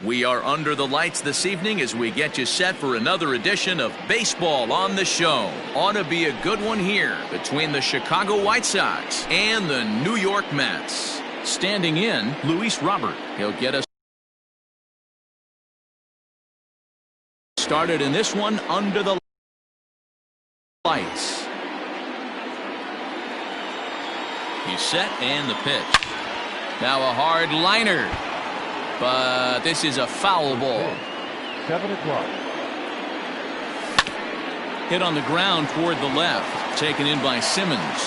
We are under the lights this evening as we get you set for another edition of Baseball on the Show. Ought to be a good one here between the Chicago White Sox and the New York Mets. Standing in, Luis Robert. He'll get us started in this one under the lights. He's set and the pitch. Now a hard liner. But this is a foul ball. 7 o'clock. Hit on the ground toward the left. Taken in by Simmons.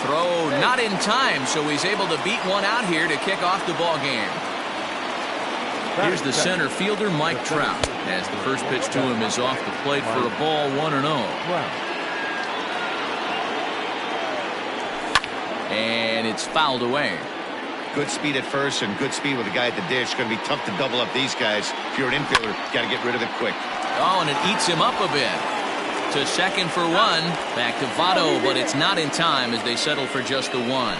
Throw not in time, so he's able to beat one out here to kick off the ball game. Here's the center fielder, Mike Trout, as the first pitch to him is off the plate for a ball 1-0. And it's fouled away. Good speed at first and good speed with the guy at the dish. Going to be tough to double up these guys. If you're an infielder, got to get rid of it quick. Oh, and it eats him up a bit. To second for one. Back to Votto, but it's not in time as they settle for just the one.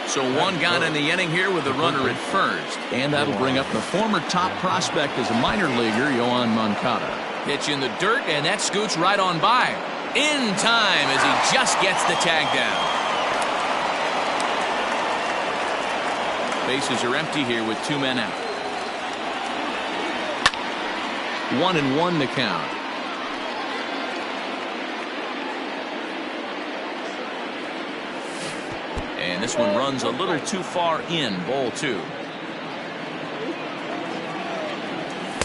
So one gone in the inning here with the runner at first. And that'll bring up the former top prospect as a minor leaguer, Yoan Moncada. Pitch in the dirt, and that scoots right on by. In time as he just gets the tag down. Bases are empty here with 2 men out. 1-1 the count. And this one runs a little too far in, ball 2.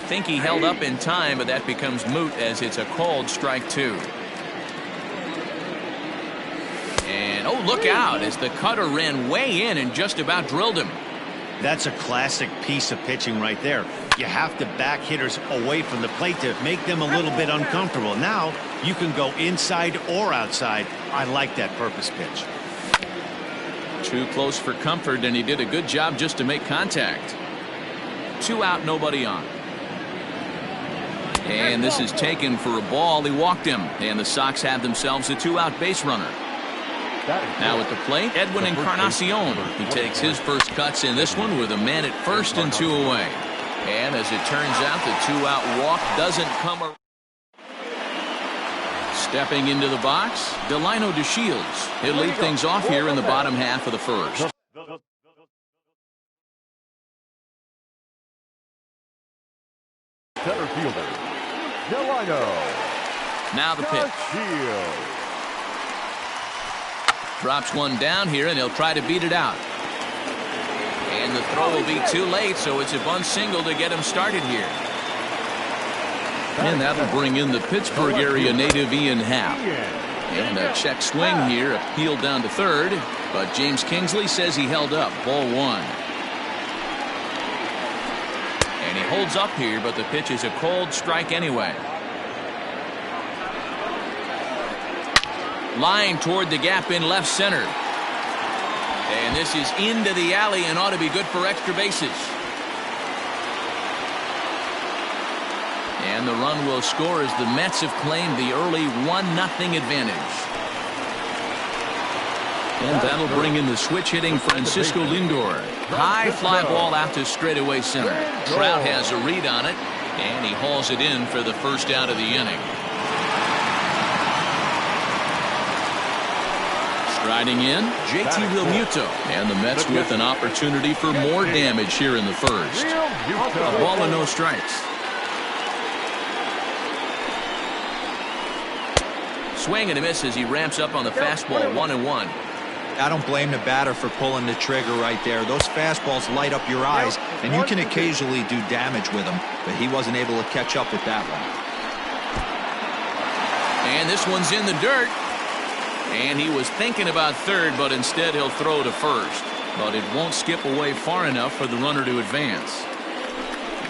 Think he held up in time, but that becomes moot as it's a called strike 2. And oh, look out as the cutter ran way in and just about drilled him. That's a classic piece of pitching right there. You have to back hitters away from the plate to make them a little bit uncomfortable. Now you can go inside or outside. I like that purpose pitch. Too close for comfort, and he did a good job just to make contact. 2 out, nobody on. And this is taken for a ball. He walked him, and the Sox have themselves a 2-out base runner. Now at the plate, Edwin Encarnacion. He takes his first cuts in this one with a man at first and 2 away. And as it turns out, the 2-out walk doesn't come around. Stepping into the box, Delino DeShields. He'll lead things off here in the bottom half of the first. Center fielder, Delino. Now the pitch. Drops one down here, and he'll try to beat it out. And the throw will be too late, so it's a bunt single to get him started here. And that'll bring in the Pittsburgh area native Ian Happ. And a check swing here, appealed down to third, but James Kingsley says he held up. Ball 1. And he holds up here, but the pitch is a cold strike anyway. Line toward the gap in left center. And this is into the alley and ought to be good for extra bases. And the run will score as the Mets have claimed the early 1-0 advantage. And that'll bring in the switch hitting Francisco Lindor. High fly ball out to straightaway center. Trout has a read on it, and he hauls it in for the first out of the inning. Striding in, JT Realmuto. And the Mets with an opportunity for more damage here in the first. A ball and no strikes. Swing and a miss as he ramps up on the fastball. 1-1. I don't blame the batter for pulling the trigger right there. Those fastballs light up your eyes, and you can occasionally do damage with them, but he wasn't able to catch up with that one. And this one's in the dirt. And he was thinking about third, but instead he'll throw to first. But it won't skip away far enough for the runner to advance.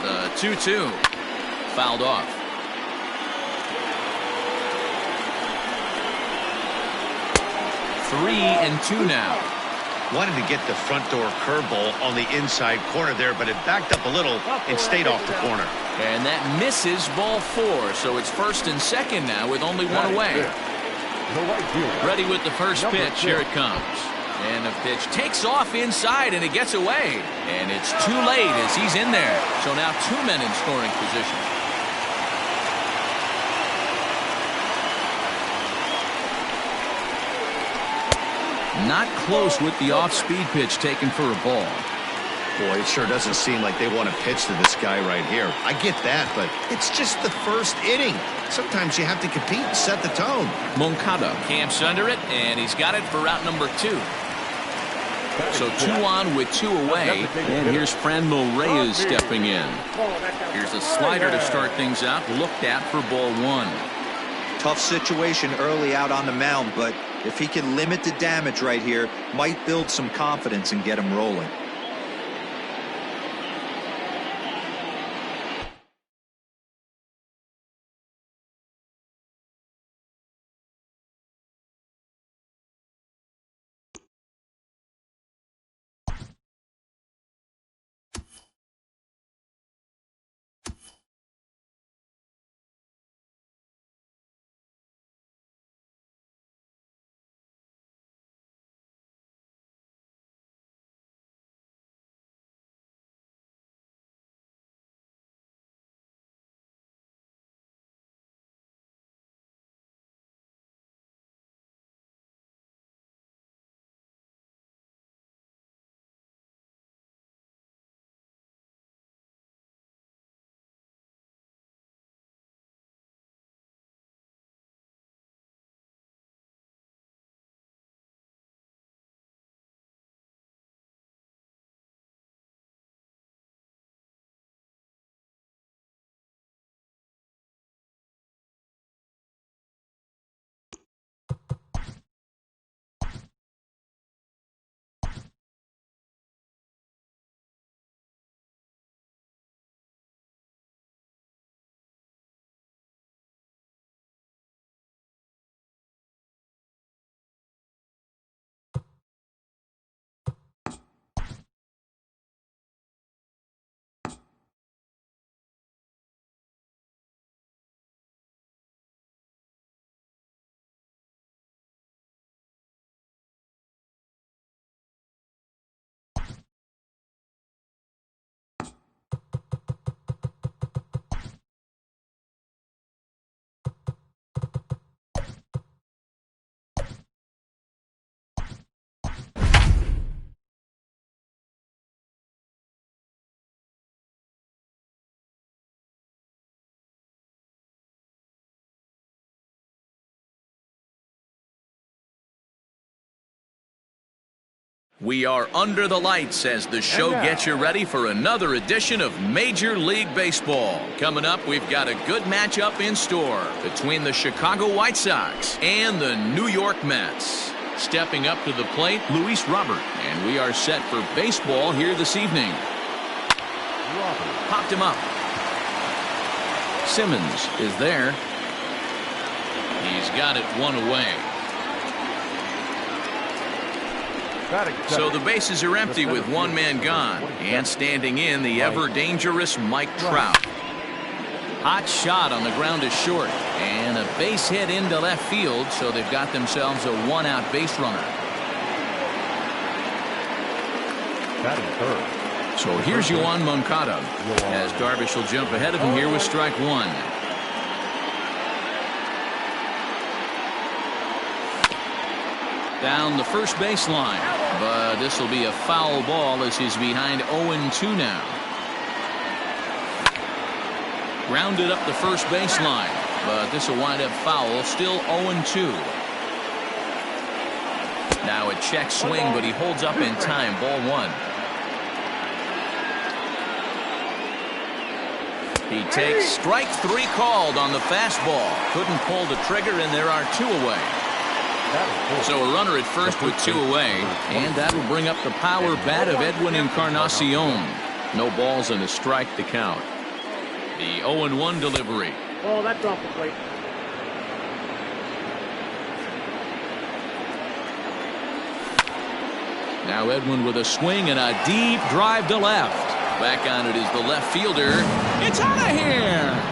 The 2-2 fouled off. 3-2 now. Wanted to get the front door curveball on the inside corner there, but it backed up a little and stayed off the corner. And that misses, ball 4. So it's first and second now with only one away. Ready with the first pitch. Here it comes. And the pitch takes off inside, and it gets away. And it's too late as he's in there. So now 2 men in scoring position. Not close with the off-speed pitch taken for a ball. Boy, it sure doesn't seem like they want to pitch to this guy right here. I get that, but it's just the first inning. Sometimes you have to compete and set the tone. Moncada camps under it, and he's got it for route number 2. So 2 on with 2 away, and here's Franmil Reyes stepping in. Here's a slider to start things out, looked at for ball 1. Tough situation early out on the mound, but if he can limit the damage right here, might build some confidence and get him rolling. We are under the lights as the show gets you ready for another edition of Major League Baseball. Coming up, we've got a good matchup in store between the Chicago White Sox and the New York Mets. Stepping up to the plate, Luis Robert, and we are set for baseball here this evening. Popped him up. Simmons is there. He's got it 1 away. So the bases are empty with 1 man gone, and standing in the ever-dangerous Mike Trout. Hot shot on the ground is short, and a base hit into left field, so they've got themselves a 1-out base runner. So here's Yoan Moncada, as Darvish will jump ahead of him here with strike 1. Down the first baseline, but this will be a foul ball as he's behind 0-2 now. Grounded up the first baseline, but this will wind up foul, still 0-2. Now a check swing, but he holds up in time, ball 1. He takes strike 3 called on the fastball. Couldn't pull the trigger, and there are 2 away. So a runner at first with 2 away, and that will bring up the power bat of Edwin Encarnacion. No balls and a strike to count. The 0-1 delivery. Oh, that's off the plate. Now Edwin with a swing and a deep drive to left. Back on it is the left fielder. It's out of here.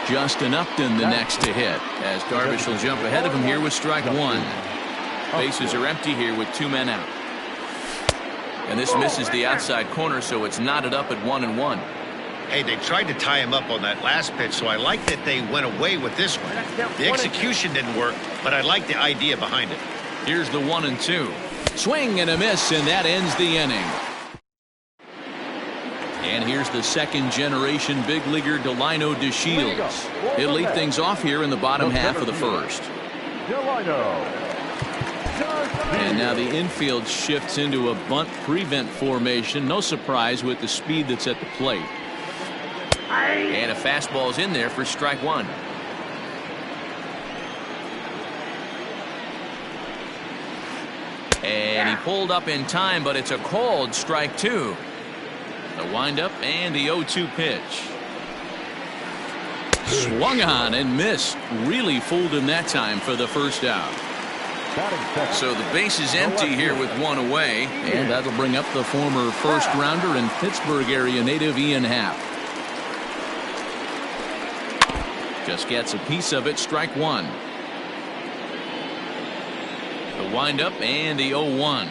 Justin Upton the next to hit, as Darvish will jump ahead of him here with strike one. Bases are empty here with 2 men out. And this misses the outside corner, so it's knotted up at 1-1. Hey, they tried to tie him up on that last pitch, so I like that they went away with this one. The execution didn't work, but I like the idea behind it. Here's the 1-2. Swing and a miss, and that ends the inning. And here's the second-generation big leaguer Delino DeShields. He'll lead things off here in the bottom half of the first. And now the infield shifts into a bunt prevent formation. No surprise with the speed that's at the plate. And a fastball's in there for strike one. And he pulled up in time, but it's a called strike two. The windup and the 0-2 pitch. Swung on and missed. Really fooled him that time for the first out. So the base is empty here with one away, and that'll bring up the former first rounder and Pittsburgh area native Ian Happ. Just gets a piece of it, strike one. The windup and the 0-1.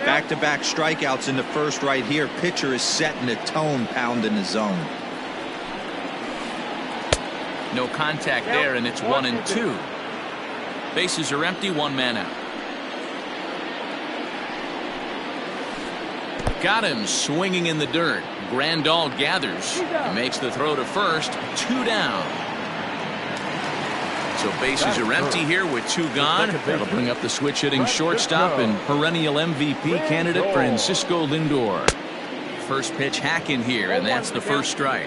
Back-to-back strikeouts in the first right here. Pitcher is setting the tone, pounding the zone. No contact there, and it's 1-2. Bases are empty, 1 man out. Got him swinging in the dirt. Grandal gathers. He makes the throw to first. 2 down. So bases are empty here with 2 gone. That'll bring up the switch hitting shortstop and perennial MVP candidate Francisco Lindor. First pitch hack in here, and that's the first strike.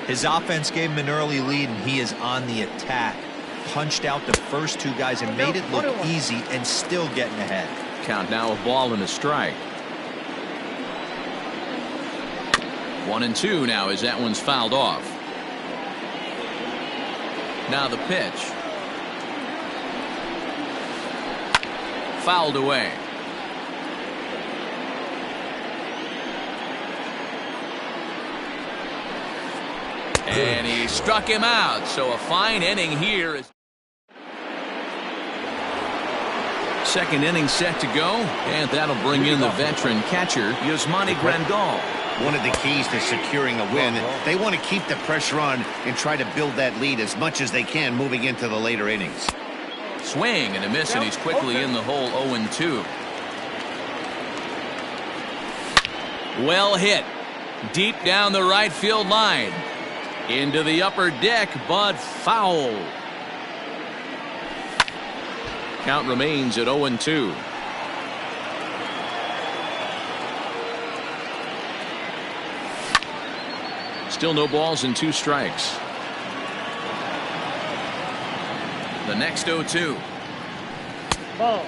His offense gave him an early lead, and he is on the attack. Punched out the first 2 guys and made it look easy, and still getting ahead. Count now a ball and a strike. 1-2 now as that one's fouled off. Now the pitch. Fouled away. And he struck him out. So a fine inning here. Second inning set to go, and that'll bring in the veteran catcher Yasmani Grandal. One of the keys to securing a win, they want to keep the pressure on and try to build that lead as much as they can moving into the later innings. Swing and a miss, and he's quickly in the hole. 0-2. Well hit. Deep down the right field line. Into the upper deck, but foul. Count remains at 0-2. Still no balls and 2 strikes. The next 0-2. Ball.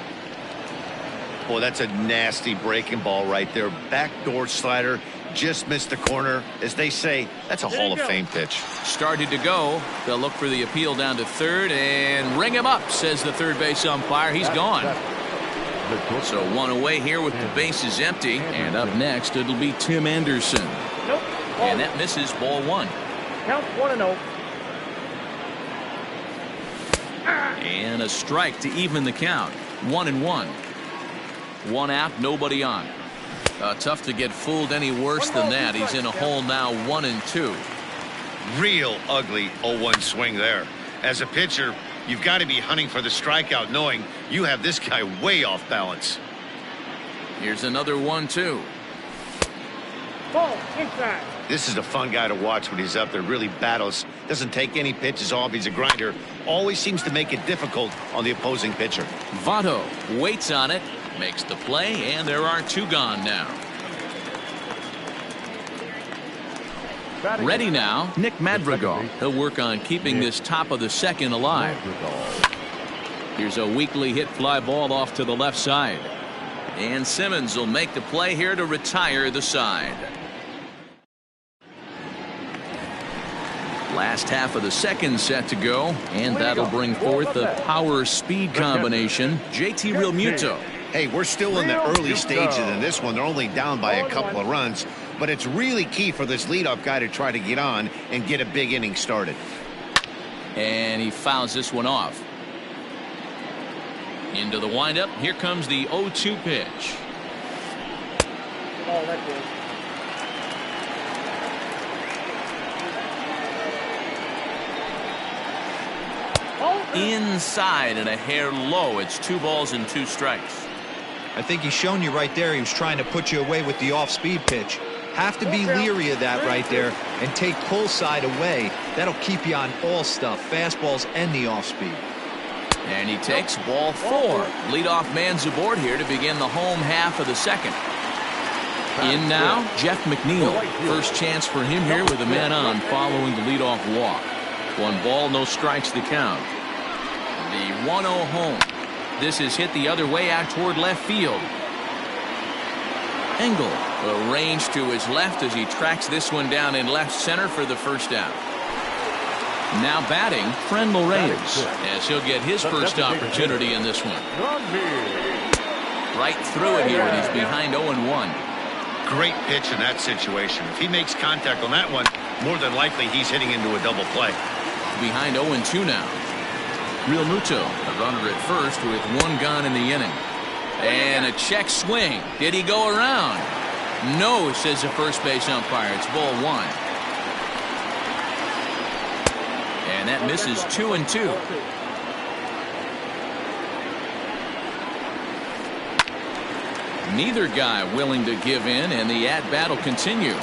Boy, that's a nasty breaking ball right there. Backdoor slider. Just missed the corner. As they say, that's a Hall of Fame pitch. Started to go. They'll look for the appeal down to third and ring him up, says the third base umpire. He's gone. So 1 away here with the bases empty. And up next, it'll be Tim Anderson. And that misses, ball 1. Count 1-0. And a strike to even the count. 1-1. 1 out, nobody on. Tough to get fooled any worse than that. He's in a hole now, 1-2. Real ugly 0-1 swing there. As a pitcher, you've got to be hunting for the strikeout, knowing you have this guy way off balance. Here's another 1-2. Ball inside. This is a fun guy to watch when he's up there. Really battles. Doesn't take any pitches off. He's a grinder. Always seems to make it difficult on the opposing pitcher. Votto waits on it. Makes the play, and there are 2 gone now. Ready now, Nick Madrigal. He'll work on keeping this top of the second alive. Here's a weakly hit fly ball off to the left side. And Simmons will make the play here to retire the side. Last half of the second set to go, and that'll bring forth the power-speed combination, JT Realmuto. Hey, we're still in the early stages in this one. They're only down by a couple of runs. but it's really key for this leadoff guy to try to get on and get a big inning started. And he fouls this one off. Into the windup. Here comes the 0-2 pitch. Oh, that's good. Inside and a hair low. It's 2 balls and 2 strikes. I think he's shown you right there he was trying to put you away with the off-speed pitch. Have to be leery of that right there and take pull side away. That'll keep you on all stuff, fastballs and the off-speed. And he takes ball 4. Leadoff man's aboard here to begin the home half of the second. In now, Jeff McNeil. First chance for him here with a man on following the leadoff walk. 1 ball, no strikes to count. The 1-0 home. This is hit the other way out toward left field. Engel arranged to his left as he tracks this one down in left center for the first out. Now batting, Frenlo Reyes, as he'll get his first opportunity in this one. Right through it here, and he's behind 0-1. Great pitch in that situation. If he makes contact on that one, more than likely he's hitting into a double play. Behind 0-2 now. Real Muto, a runner at first with 1 gone in the inning. And a check swing. Did he go around? No, says the first base umpire. It's ball 1. And that misses 2-2. Neither guy willing to give in, and the at-bat will continue.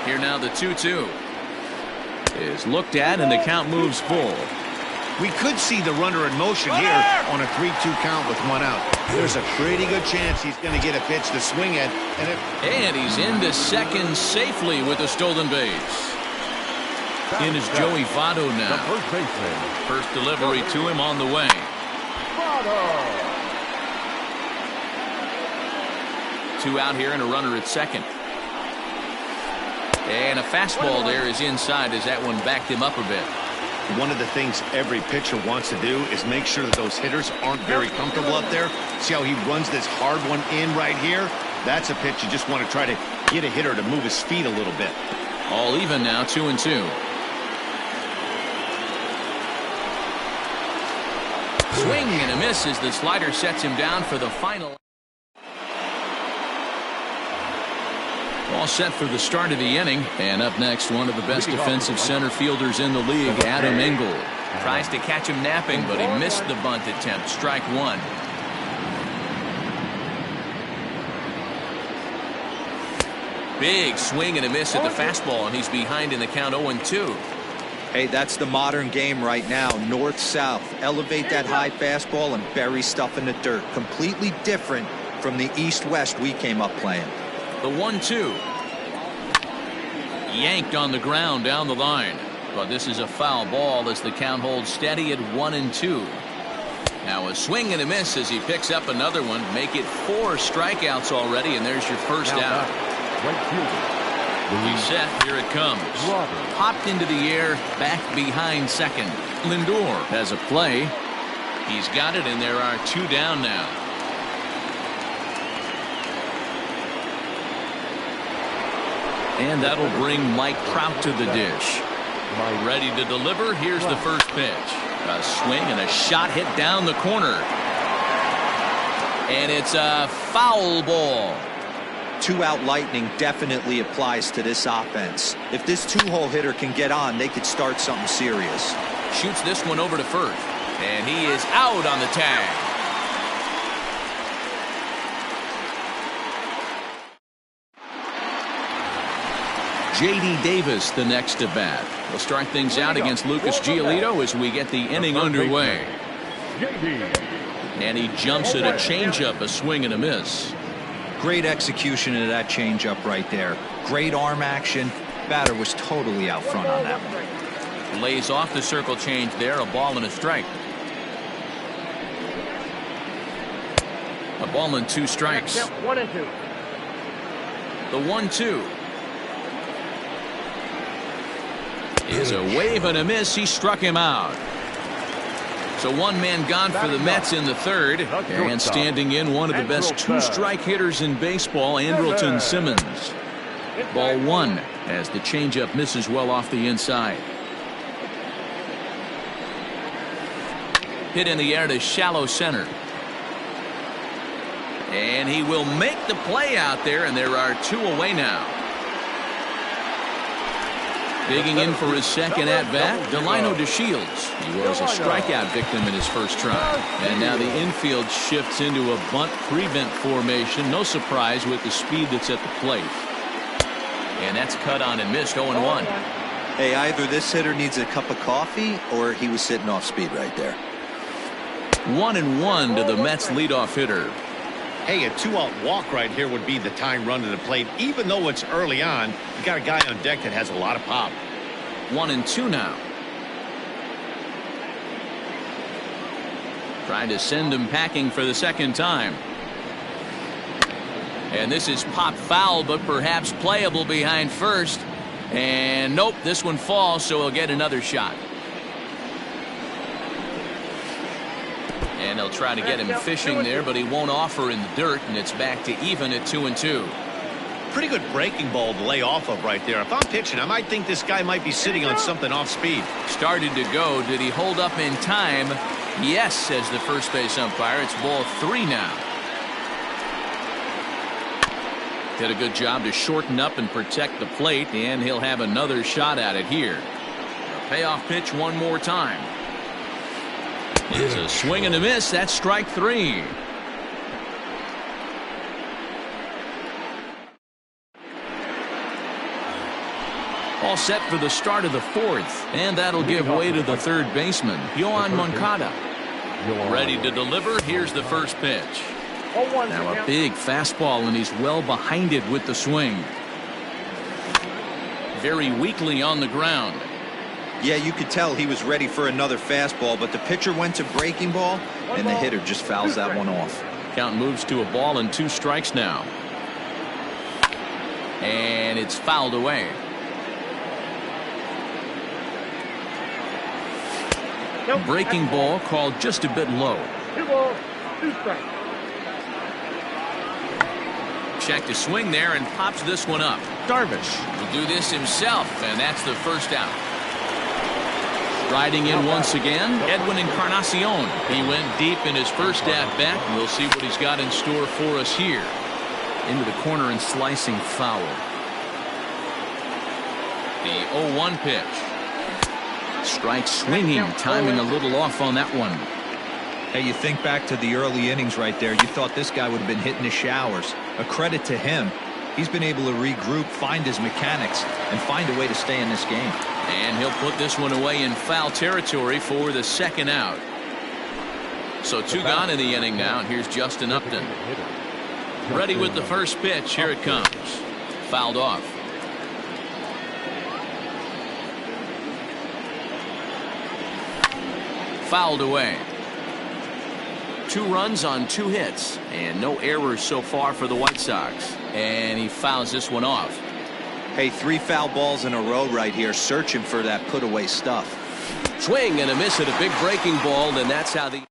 Here now the 2-2 is looked at, and the count moves full. We could see the runner in motion here on a 3-2 count with 1 out. There's a pretty good chance he's going to get a pitch to swing at. And he's into second safely with a stolen base. In is Joey Votto now. First delivery to him on the way. Votto. 2 out here and a runner at second. And a fastball there is inside as that one backed him up a bit. One of the things every pitcher wants to do is make sure that those hitters aren't very comfortable up there. See how he runs this hard one in right here? That's a pitch you just want to try to get a hitter to move his feet a little bit. All even now, 2-2. Swing and a miss as the slider sets him down for the final. All set for the start of the inning. And up next, one of the best defensive center fielders in the league, Adam Engel. Tries to catch him napping, but he missed the bunt attempt. Strike 1. Big swing and a miss at the fastball, and he's behind in the count 0-2. Hey, that's the modern game right now. North-south. Elevate that high fastball and bury stuff in the dirt. Completely different from the east-west we came up playing. The 1-2. Yanked on the ground down the line. But this is a foul ball as the count holds steady at 1-2. Now a swing and a miss as he picks up another one. Make it 4 strikeouts already, and there's your first out. He's set. Here it comes. Hopped into the air, back behind second. Lindor has a play. He's got it, and there are 2 down now. And that'll bring Mike Trout to the dish. Ready to deliver. Here's the first pitch. A swing and a shot hit down the corner. And it's a foul ball. 2-out lightning definitely applies to this offense. If this 2-hole hitter can get on, they could start something serious. Shoots this one over to first. And he is out on the tag. J.D. Davis the next to bat. We'll start things out against Lucas Giolito as we get the inning underway. And he jumps at a changeup, a swing and a miss. Great execution of that changeup right there. Great arm action. Batter was totally out front on that one. Lays off the circle change there, a ball and a strike. A ball and 2 strikes. 1-2. The 1-2. Is a wave and a miss. He struck him out. So 1 man gone for the Mets in the third. And standing in, one of the best 2-strike hitters in baseball, Andrelton Simmons. Ball one as the changeup misses well off the inside. Hit in the air to shallow center. And he will make the play out there, and there are two away now. Digging in for his second at-bat, Delino DeShields. He was a strikeout victim in his first try. And now the infield shifts into a bunt prevent formation. No surprise with the speed that's at the plate. And that's cut on and missed 0-1. Hey, either this hitter needs a cup of coffee or he was sitting off speed right there. 1-1 to the Mets leadoff hitter. Hey, a 2-out walk right here would be the tying run to the plate. Even though it's early on, you got a guy on deck that has a lot of pop. 1-2 now. Trying to send him packing for the second time. And this is pop foul, but perhaps playable behind first. And nope, this one falls, so he'll get another shot. And they'll try to get him fishing there, but he won't offer in the dirt, and it's back to even at 2-2. Pretty good breaking ball to lay off of right there. If I'm pitching, I might think this guy might be sitting on something off speed. Started to go. Did he hold up in time? Yes, says the first base umpire. It's ball 3 now. Did a good job to shorten up and protect the plate, and he'll have another shot at it here. A payoff pitch one more time. It's a swing and a miss. That's strike 3. All set for the start of the fourth, and that'll give way to the third baseman, Yoan Moncada. Ready to deliver. Here's the first pitch. Now a big fastball, and he's well behind it with the swing. Very weakly on the ground. Yeah, you could tell he was ready for another fastball, but the pitcher went to breaking ball, and the hitter just fouls that one off. Count moves to a ball and 2 strikes now. And it's fouled away. Breaking ball called just a bit low. 2 balls, 2 strikes. Check to swing there and pops this one up. Darvish will do this himself, and that's the first out. Riding in once again, Edwin Encarnacion. He went deep in his first at-bat. We'll see what he's got in store for us here. Into the corner and slicing foul. The 0-1 pitch. Strike swinging, timing a little off on that one. Hey, you think back to the early innings right there. You thought this guy would have been hitting the showers. A credit to him. He's been able to regroup, find his mechanics, and find a way to stay in this game. And he'll put this one away in foul territory for the second out. So 2 gone in the inning now, and here's Justin Upton. Ready with the first pitch. Here it comes. Fouled off. Fouled away. 2 runs on 2 hits, and no errors so far for the White Sox. And he fouls this one off. Hey, 3 foul balls in a row right here, searching for that put-away stuff. Swing and a miss at a big breaking ball, and that's how the...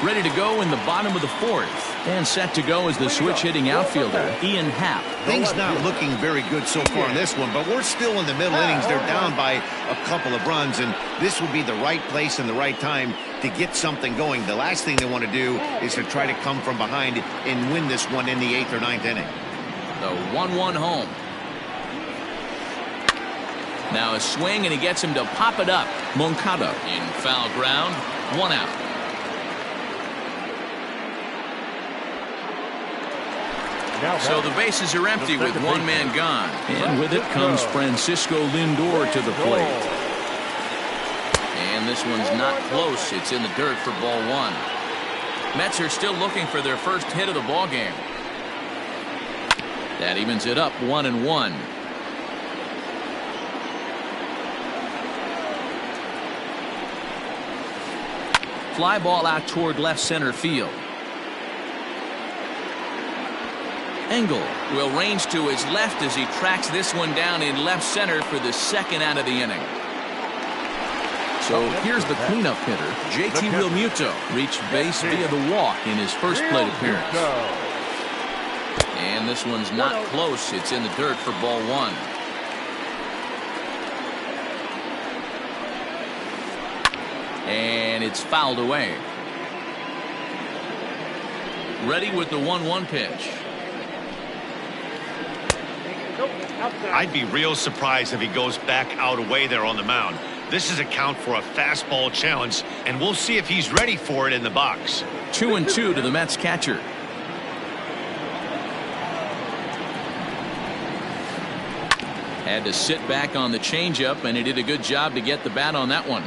Ready to go in the bottom of the fourth. And set to go is the switch-hitting outfielder, Ian Happ. Things not looking very good so far in this one, but we're still in the middle innings. They're down by a couple of runs, and this would be the right place and the right time to get something going. The last thing they want to do is to try to come from behind and win this one in the 8th or 9th inning. The 1-1 home. Now a swing, and he gets him to pop it up. Moncada in foul ground. 1 out. So the bases are empty with 1 man gone. And with it comes Francisco Lindor to the plate. And this one's not close. It's in the dirt for ball 1. Mets are still looking for their first hit of the ball game. That evens it up 1-1. Fly ball out toward left center field. Engel will range to his left as he tracks this one down in left center for the second out of the inning. So here's the cleanup hitter. JT Realmuto reached base via the walk in his first plate appearance. And And this one's not close. It's in the dirt for ball one. And it's fouled away. Ready with the 1-1 pitch. I'd be real surprised if he goes back out away there on the mound. This is a count for a fastball challenge, and we'll see if he's ready for it in the box. 2-2 to the Mets catcher. Had to sit back on the changeup, and he did a good job to get the bat on that one.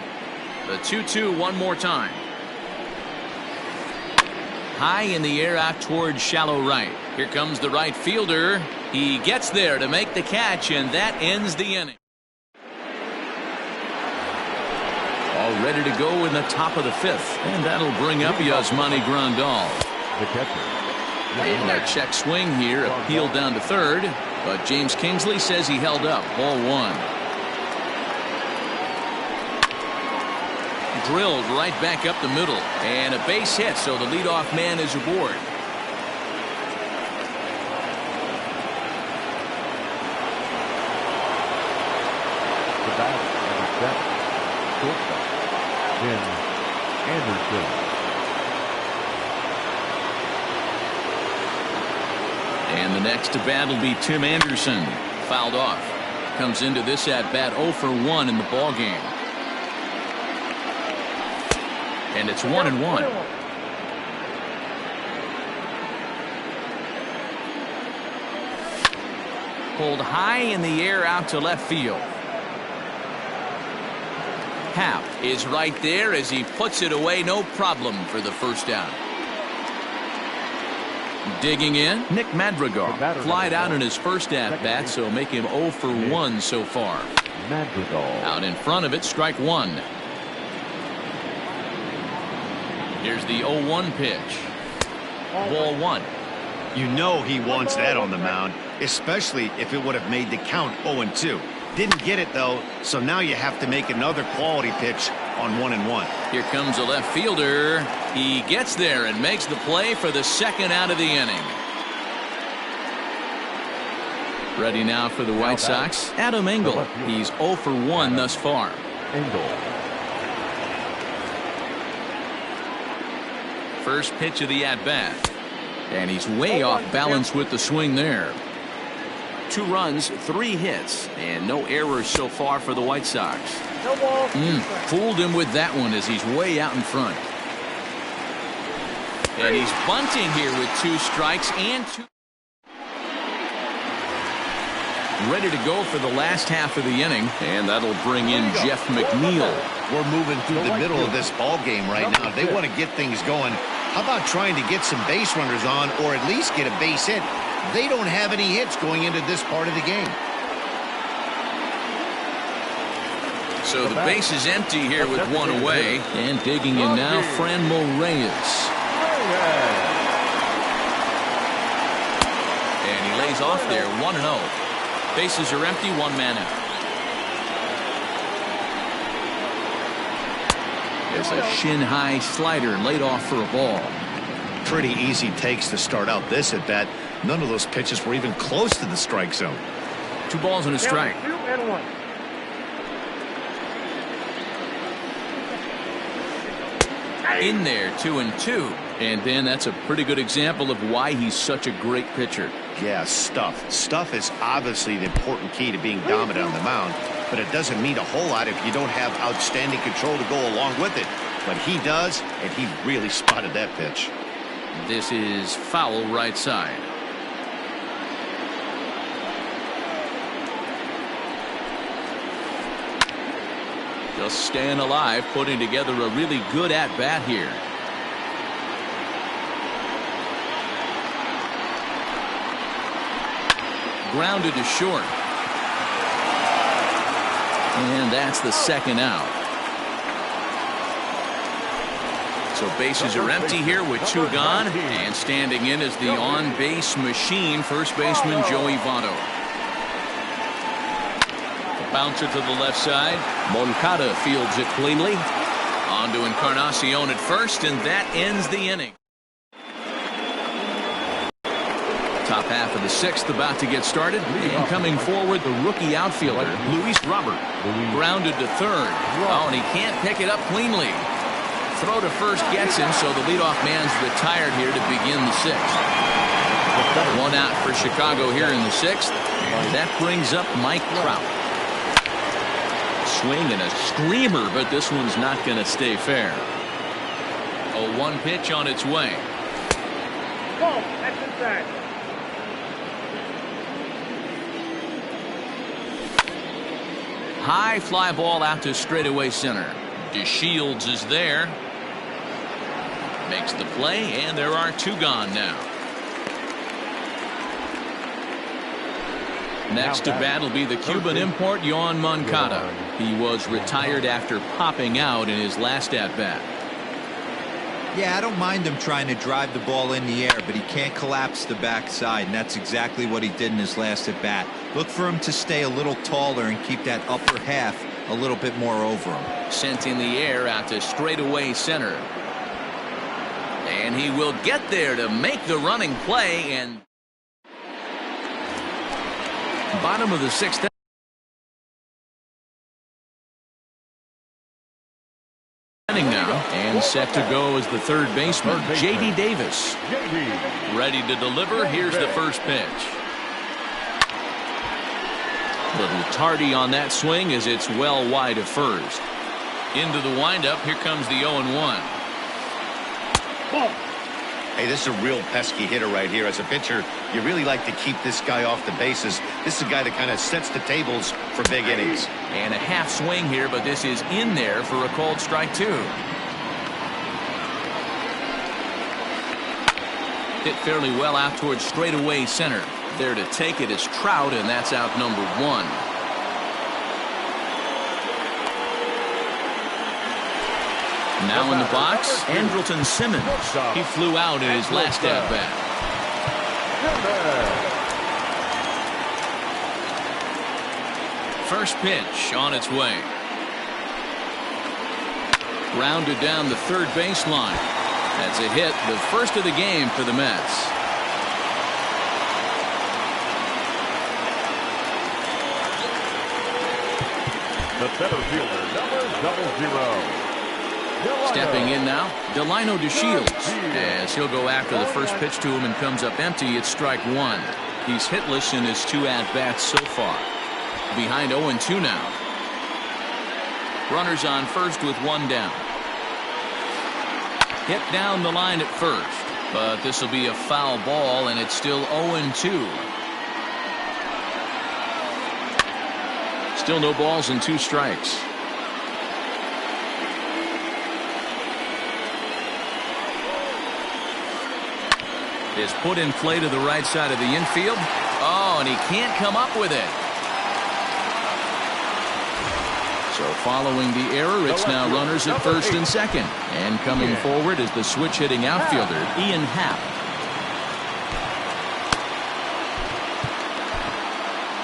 The 2-2 one more time. High in the air out towards shallow right. Here comes the right fielder. He gets there to make the catch, and that ends the inning. All ready to go in the top of the fifth, and that'll bring up Yasmani Grandal. The catcher. And a check swing here, appealed down to third, but James Kingsley says he held up. Ball one. Drilled right back up the middle, and a base hit, so the leadoff man is aboard. The batter number 7, shortstop, Tim Anderson. And the next to bat will be Tim Anderson. Fouled off. Comes into this at bat 0 for 1 in the ball game. And it's 1-1. Pulled high in the air out to left field. Happ is right there as he puts it away, no problem for the first out. Digging in, Nick Madrigal flied out in his first at bat, so make him 0 for 1 so far. Madrigal. Out in front of it, strike one. Here's the 0-1 pitch. Ball one. You know he wants that on the mound, especially if it would have made the count 0-2. Didn't get it, though, so now you have to make another quality pitch on 1-1. Here comes a left fielder. He gets there and makes the play for the second out of the inning. Ready now for the White Sox, Adam Engel. He's 0 for 1 thus far. Engel. First pitch of the at-bat. And he's way off balance with the swing there. 2 runs, 3 hits, and no errors so far for the White Sox. Fooled him with that one as he's way out in front. And he's bunting here with 2 strikes and 2. Ready to go for the last half of the inning, and that'll bring in Jeff McNeil. We're moving through the middle of this ball game right now. They want to get things going. How about trying to get some base runners on, or at least get a base hit? They don't have any hits going into this part of the game. So the base is empty here with 1 away. And digging in now, Franmil Reyes. And he lays off there, 1-0. Bases are empty, 1 man out. There's a shin-high slider laid off for a ball. Pretty easy takes to start out this at bat. None of those pitches were even close to the strike zone. 2 balls and a strike. 2-1. In there, 2-2. And then that's a pretty good example of why he's such a great pitcher. Yeah, stuff. Stuff is obviously the important key to being dominant on the mound, but it doesn't mean a whole lot if you don't have outstanding control to go along with it. But he does, and he really spotted that pitch. This is foul right side. Just staying alive, putting together a really good at-bat here. Grounded to short. And that's the second out. So bases are empty here with 2 gone. And standing in is the on-base machine, first baseman Joey Votto. The bouncer to the left side. Moncada fields it cleanly. On to Encarnacion at first, and that ends the inning. Top half of the sixth about to get started. And coming forward, the rookie outfielder, Luis Robert. Grounded to third. Oh, and he can't pick it up cleanly. Throw to first gets him, so the leadoff man's retired here to begin the sixth. One out for Chicago here in the sixth. And that brings up Mike Trout. Swing and a screamer, but this one's not going to stay fair. A 1 pitch on its way. Ball, that's inside. High fly ball out to straightaway center. DeShields is there. Makes the play, and there are 2 gone now. Next to bat will be the Cuban import, Yoan Moncada. He was retired after popping out in his last at-bat. Yeah, I don't mind him trying to drive the ball in the air, but he can't collapse the backside, and that's exactly what he did in his last at-bat. Look for him to stay a little taller and keep that upper half a little bit more over him. Sent in the air out to straightaway center. And he will get there to make the running play, and bottom of the sixth inning now, and set to go as the third baseman, J.D. Davis. Ready to deliver. Here's the first pitch. Little tardy on that swing as it's well wide of first. Into the windup. Here comes the 0-1. Hey, this is a real pesky hitter right here. As a pitcher, you really like to keep this guy off the bases. This is a guy that kind of sets the tables for big innings. And a half swing here, but this is in there for a called strike 2. Hit fairly well out towards straightaway center. There to take it is Trout, and that's out number 1. Now in the box, Andrelton Simmons. He flew out in his last at-bat. First pitch on its way. Grounded down the third baseline. That's a hit, the first of the game for the Mets. The center fielder, number 00. Stepping in now, Delino DeShields, as he'll go after the first pitch to him and comes up empty. It's strike 1. He's hitless in his 2 at-bats so far. Behind 0-2 now. Runners on first with 1 down. Hit down the line at first, but this will be a foul ball, and it's still 0-2. Still no balls and 2 strikes. Is put in play to the right side of the infield. Oh, and he can't come up with it. So following the error, it's now runners at first and second. And coming forward is the switch-hitting outfielder, Ian Happ.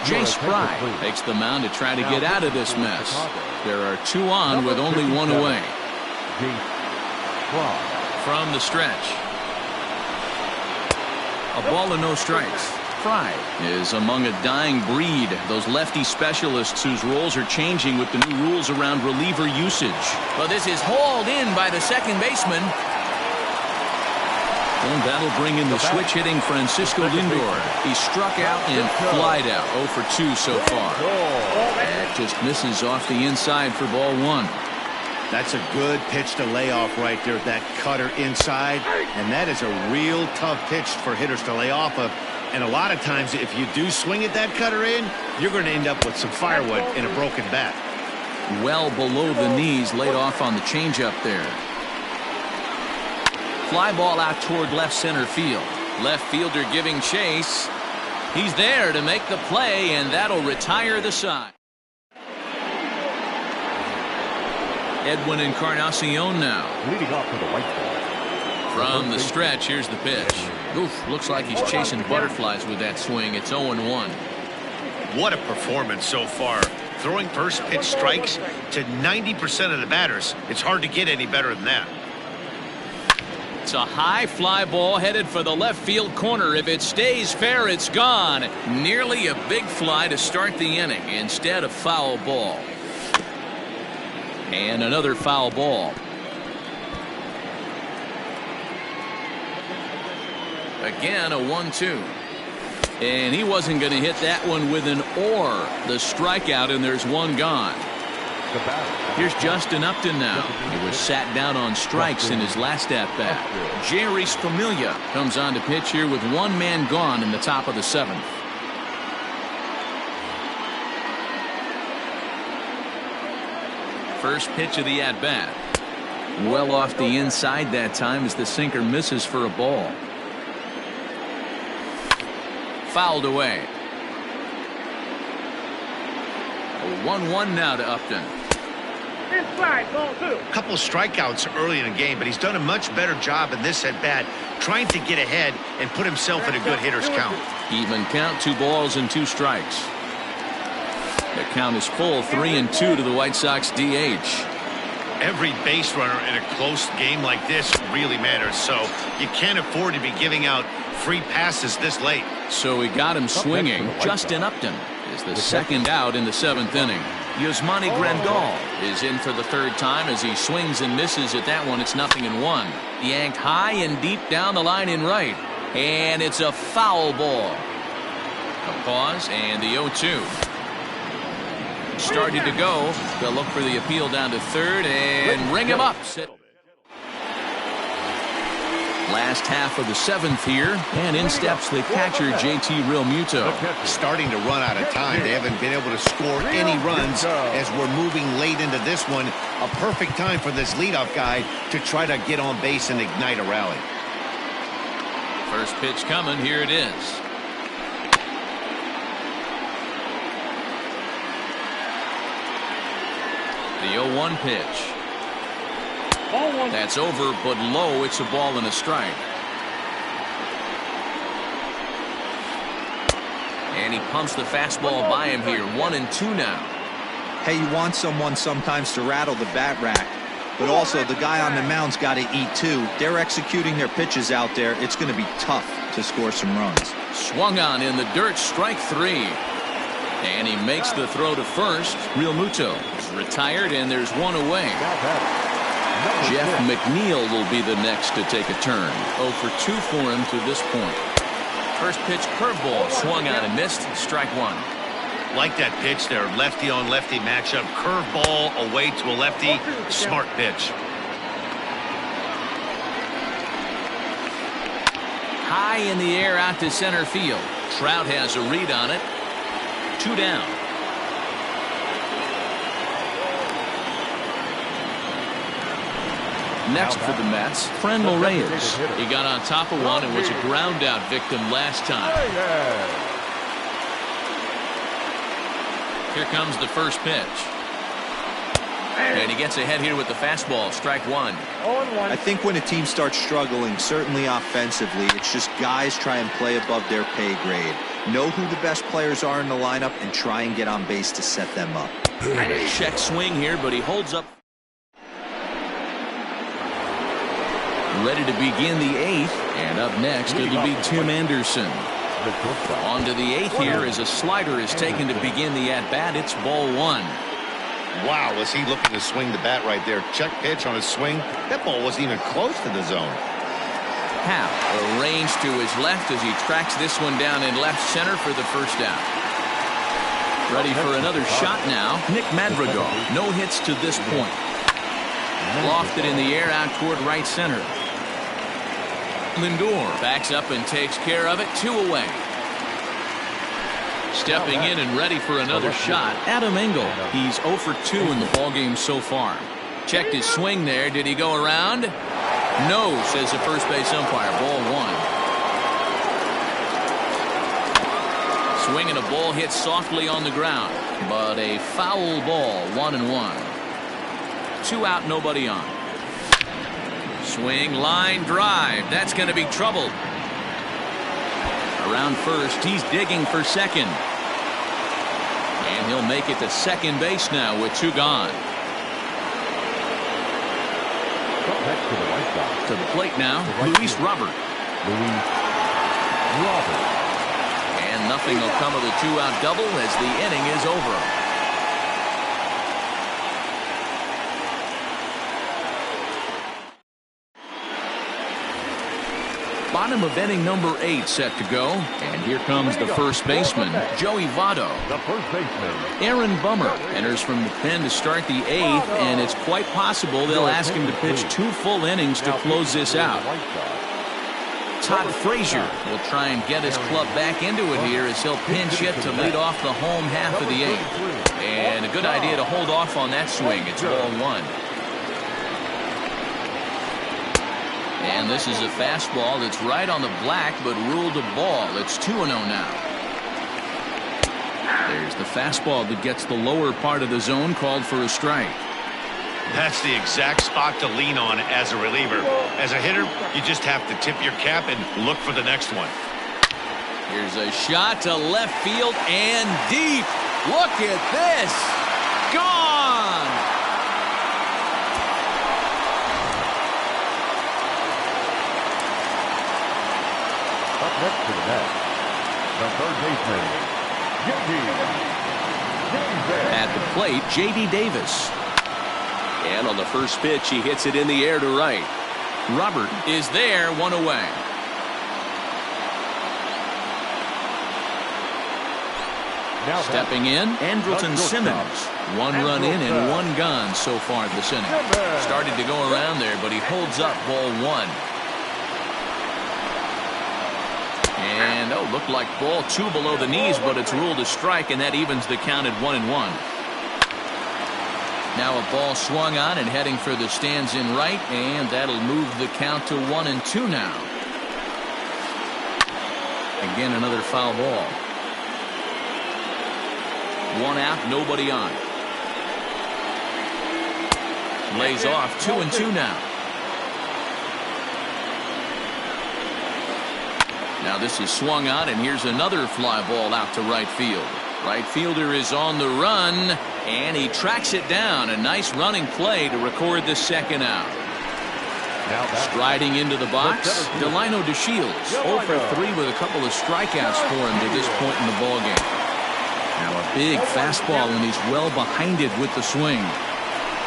Jay Spry takes the mound to try to get out of this mess. There are 2 on with only 1 away. From the stretch. A ball and no strikes. Fry is among a dying breed. Those lefty specialists whose roles are changing with the new rules around reliever usage. Well, this is hauled in by the second baseman. And that'll bring in the switch-hitting Francisco Lindor. He struck out and flied out. 0 for 2 so far. That just misses off the inside for ball 1. That's a good pitch to lay off right there, that cutter inside. And that is a real tough pitch for hitters to lay off of. And a lot of times, if you do swing at that cutter in, you're going to end up with some firewood in a broken bat. Well below the knees, laid off on the changeup there. Fly ball out toward left center field. Left fielder giving chase. He's there to make the play, and that'll retire the side. Edwin Encarnacion now. Leading off to the right side. From the stretch, here's the pitch. Oof, looks like he's chasing butterflies with that swing. It's 0-1. What a performance so far. Throwing first pitch strikes to 90% of the batters. It's hard to get any better than that. It's a high fly ball headed for the left field corner. If it stays fair, it's gone. Nearly a big fly to start the inning. Instead, a foul ball. And another foul ball. Again, a 1-2. And he wasn't going to hit that one with an or. The strikeout, and there's one gone. Here's Justin Upton now. He was sat down on strikes in his last at-bat. Jerry Familia comes on to pitch here with one man gone in the top of the 7th. First pitch of the at-bat. Well off the inside that time as the sinker misses for a ball. Fouled away. A 1-1 now to Upton. Inside, ball 2. A couple strikeouts early in the game, but he's done a much better job in this at-bat trying to get ahead and put himself in a good hitter's count. Even count, 2 balls and 2 strikes. The count is full, 3-2 to the White Sox DH. Every base runner in a close game like this really matters, so you can't afford to be giving out free passes this late. So he got him swinging. Justin Upton is the second out in the 7th inning. Yasmani Grandal is in for the 3rd time as he swings and misses at that one. It's 0-1. Yanked high and deep down the line in right. And it's a foul ball. A pause and the 0-2. Started to go. They'll look for the appeal down to 3rd and ring him up. Last half of the 7th here, and in steps the catcher JT Realmuto. Starting to run out of time. They haven't been able to score any runs as we're moving late into this one. A perfect time for this leadoff guy to try to get on base and ignite a rally. First pitch coming. Here it is. The 0-1 pitch. That's over, but low. It's a ball and a strike. And he pumps the fastball by him here. 1-2 now. Hey, you want someone sometimes to rattle the bat rack, but also the guy on the mound's got to eat too. They're executing their pitches out there. It's going to be tough to score some runs. Swung on in the dirt. Strike 3. And he makes the throw to first. Realmuto is retired, and there's one away. Jeff McNeil will be the next to take a turn. 0 for 2 for him to this point. First pitch curveball swung on and missed. Strike 1. Like that pitch there. Lefty on lefty matchup. Curveball away to a lefty. Smart pitch. High in the air out to center field. Trout has a read on it. 2 down. Next for the Mets, Frenmel Reyes. He got on top of one and was a ground out victim last time. Here comes the first pitch. And he gets ahead here with the fastball. Strike 1. I think when a team starts struggling, certainly offensively, it's just guys try and play above their pay grade. Know who the best players are in the lineup and try and get on base to set them up. Check swing here, but he holds up. Ready to begin the 8th, and up next it'll be Tim Anderson. On to the 8th here as a slider is taken to begin the at-bat. It's ball 1. Wow, was he looking to swing the bat right there. Check pitch on his swing. That ball wasn't even close to the zone. Howe arranged to his left as he tracks this one down in left center for the first out. Ready for another shot now. Nick Madrigal. No hits to this point. Lofted in the air out toward right center. Lindor backs up and takes care of it. 2 away. Stepping in and ready for another shot, Adam Engel. He's 0 for 2 in the ballgame so far. Checked his swing there. Did he go around? No, says the first base umpire. Ball 1. Swinging a ball hit softly on the ground, but a foul ball. 1-1. 2 out, nobody on. Swing, line drive. That's going to be trouble. Around first, he's digging for second. And he'll make it to second base now with 2 gone. next to the right side. To the plate now, Luis Robert. Luis Robert. And nothing will come of the two-out double as the inning is over. Bottom of inning number 8 set to go. And here comes the first baseman, Joey Votto. The first baseman. Aaron Bummer enters from the pen to start the 8th, and it's quite possible they'll ask him to pitch 2 full innings to close this out. Todd Frazier will try and get his club back into it here as he'll pinch hit to lead off the home half of the 8th. And a good idea to hold off on that swing. It's ball 1. And this is a fastball that's right on the black but ruled a ball. It's 2-0 now. There's the fastball that gets the lower part of the zone, called for a strike. That's the exact spot to lean on as a reliever. As a hitter, you just have to tip your cap and look for the next one. Here's a shot to left field and deep. Look at this. Gone. Up next to the net, the third baseman, At the plate, J.D. Davis. And on the first pitch, he hits it in the air to right. Robert is there, 1 away. Now stepping in, Andrelton Simmons. 1 run in and 1 gone so far this inning. Started to go around there, but he holds up ball 1. And, looked like ball 2 below the knees, but it's ruled a strike, and that evens the count at 1-1. Now a ball swung on and heading for the stands in right, and that'll move the count to 1-2 now. Again, another foul ball. 1 out, nobody on. Lays off, 2-2 now. Now this is swung on, and here's another fly ball out to right field. Right fielder is on the run, and he tracks it down. A nice running play to record the second out. Striding into the box, Delino DeShields. 0 for 3 with a couple of strikeouts for him to this point in the ballgame. Now a big fastball, and he's well behind it with the swing.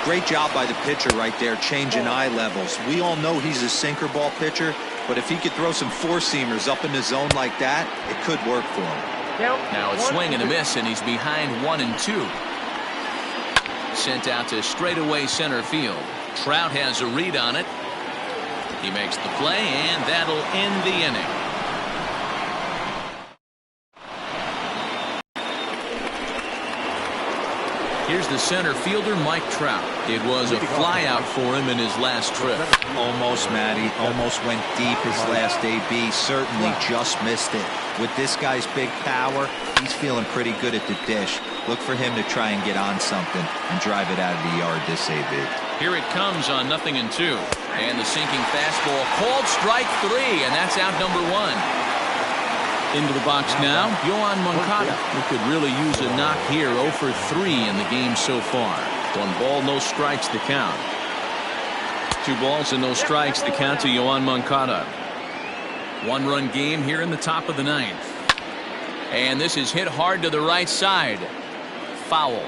Great job by the pitcher right there, changing eye levels. We all know he's a sinker ball pitcher, but if he could throw some four-seamers up in the zone like that, it could work for him. Now a swing and a miss, and he's behind 1-2. Sent out to straightaway center field. Trout has a read on it. He makes the play, and that'll end the inning. Here's the center fielder, Mike Trout. It was a flyout for him in his last trip. Almost, Matty. Almost went deep his last AB. Certainly just missed it. With this guy's big power, he's feeling pretty good at the dish. Look for him to try and get on something and drive it out of the yard this AB. Here it comes on 0-2. And the sinking fastball called strike 3, and that's out number 1. Into the box now, Yoan Moncada, who could really use a knock here. 0 for 3 in the game so far. 1 ball, no strikes to count. 2 balls and no strikes to count to Yoan Moncada. 1-run game here in the top of the 9th. And this is hit hard to the right side. Foul.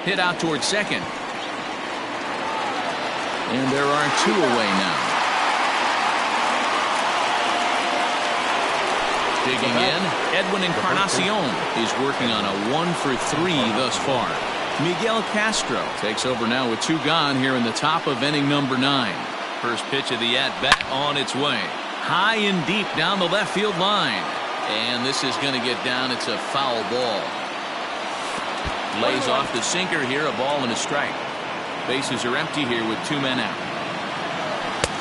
Hit out towards second. And there are 2 away now. Digging in, Edwin Encarnacion is working on a 1 for 3 thus far. Miguel Castro takes over now with 2 gone here in the top of inning number 9. First pitch of the at-bat on its way. High and deep down the left field line. And this is going to get down. It's a foul ball. Lays off the sinker here, a ball and a strike. Bases are empty here with 2 men out.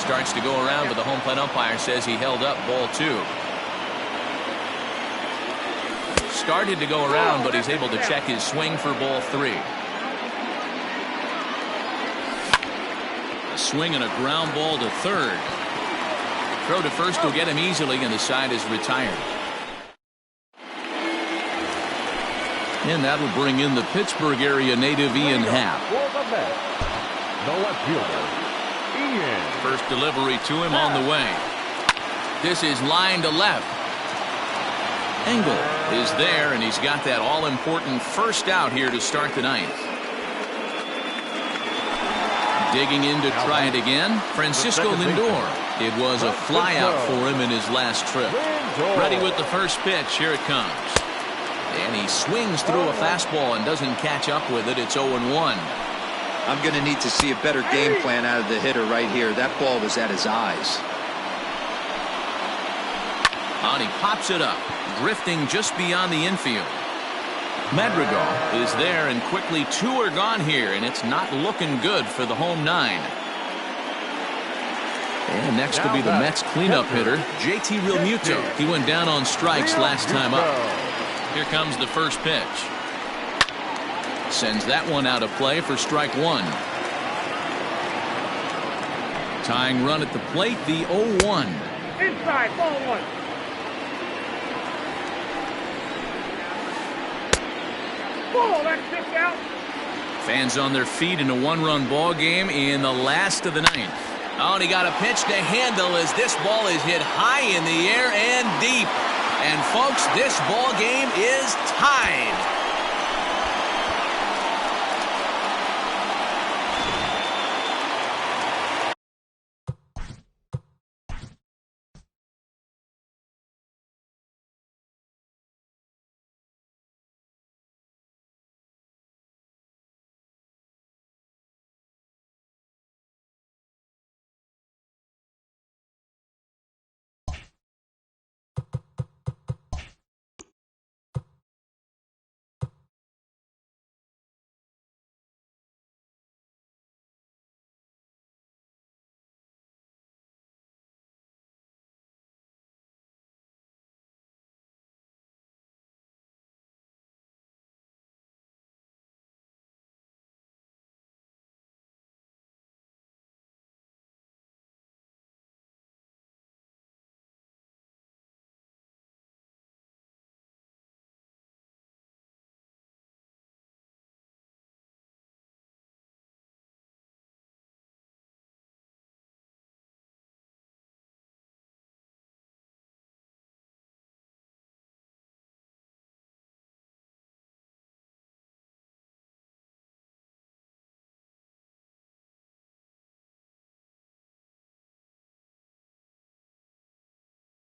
Starts to go around, but the home plate umpire says he held up ball 2. Started to go around, but he's able to check his swing for ball 3. A swing and a ground ball to third. Throw to first will get him easily, and the side is retired. And that'll bring in the Pittsburgh area native Ian Happ. For the Mets, the left fielder, Ian. First delivery to him on the way. This is line to left. Engel is there, and he's got that all-important first out here to start the ninth. Digging in to try it again, Francisco Lindor. It was a flyout for him in his last trip. Ready with the first pitch. Here it comes. And he swings through a fastball and doesn't catch up with it. It's 0-1. I'm going to need to see a better game plan out of the hitter right here. That ball was at his eyes. And he pops it up, drifting just beyond the infield. Madrigal is there, and quickly 2 are gone here, and it's not looking good for the home 9. And next will be the Mets cleanup hitter, JT Realmuto. He went down on strikes last time up. Here comes the first pitch. Sends that one out of play for strike 1. Tying run at the plate, the 0-1. Inside, ball 1. Ball, that's 6 out. Fans on their feet in a 1-run ball game in the last of the ninth. Oh, and he got a pitch to handle as this ball is hit high in the air and deep. And folks, this ball game is tied.